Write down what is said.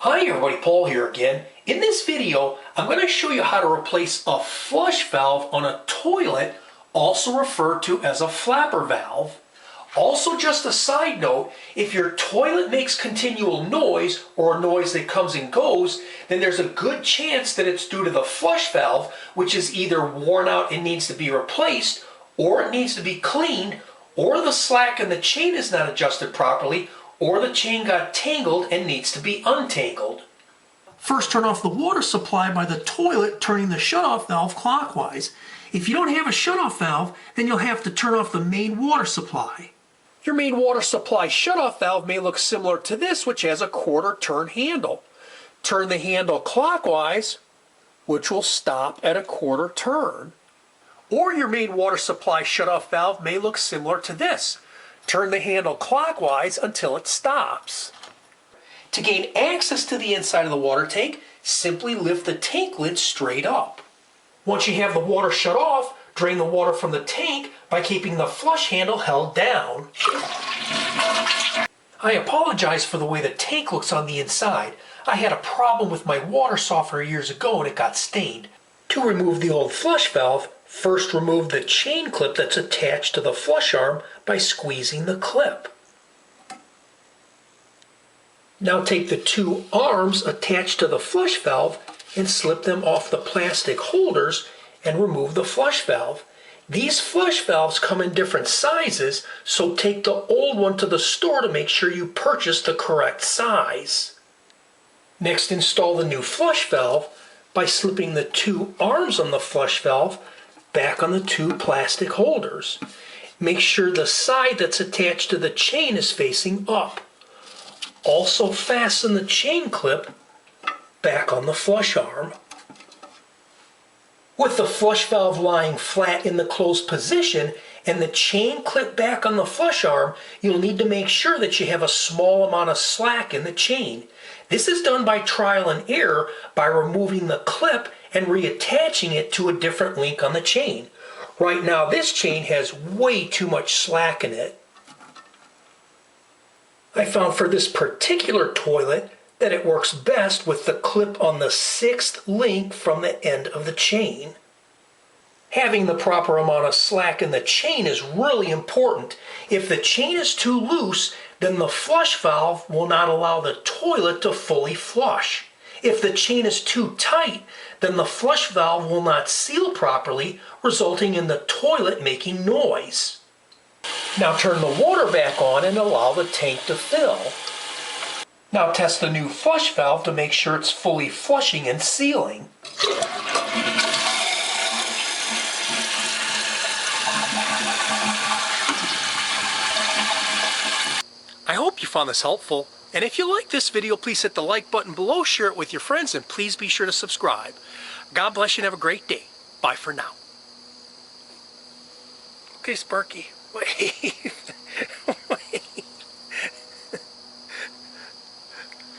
Hi everybody, Paul here again. In this video, I'm going to show you how to replace a flush valve on a toilet, also referred to as a flapper valve. Also, just a side note, if your toilet makes continual noise or a noise that comes and goes, then there's a good chance that it's due to the flush valve, which is either worn out and needs to be replaced, or it needs to be cleaned, or the slack in the chain is not adjusted properly, or the chain got tangled and needs to be untangled. First, turn off the water supply by the toilet, turning the shutoff valve clockwise. If you don't have a shutoff valve, then you'll have to turn off the main water supply. Your main water supply shutoff valve may look similar to this, which has a quarter turn handle. Turn the handle clockwise, which will stop at a quarter turn. Or your main water supply shutoff valve may look similar to this. Turn the handle clockwise until it stops. To gain access to the inside of the water tank, simply lift the tank lid straight up. Once you have the water shut off, drain the water from the tank by keeping the flush handle held down. I apologize for the way the tank looks on the inside. I had a problem with my water softener years ago and it got stained. To remove the old flush valve, first remove the chain clip that's attached to the flush arm by squeezing the clip. Now take the two arms attached to the flush valve and slip them off the plastic holders and remove the flush valve. These flush valves come in different sizes, so take the old one to the store to make sure you purchase the correct size. Next, install the new flush valve by slipping the two arms on the flush valve back on the two plastic holders. Make sure the side that's attached to the chain is facing up. Also fasten the chain clip back on the flush arm. With the flush valve lying flat in the closed position and the chain clip back on the flush arm, you'll need to make sure that you have a small amount of slack in the chain. This is done by trial and error by removing the clip and reattaching it to a different link on the chain. Right now this chain has way too much slack in it. I found for this particular toilet that it works best with the clip on the 6th link from the end of the chain. Having the proper amount of slack in the chain is really important. If the chain is too loose, then the flush valve will not allow the toilet to fully flush. If the chain is too tight, then the flush valve will not seal properly, resulting in the toilet making noise. Now turn the water back on and allow the tank to fill. Now test the new flush valve to make sure it's fully flushing and sealing. I hope you found this helpful, and if you like this video, please hit the like button below, share it with your friends, and please be sure to subscribe. God bless you and have a great day. Bye for now. Okay, Sparky, wait.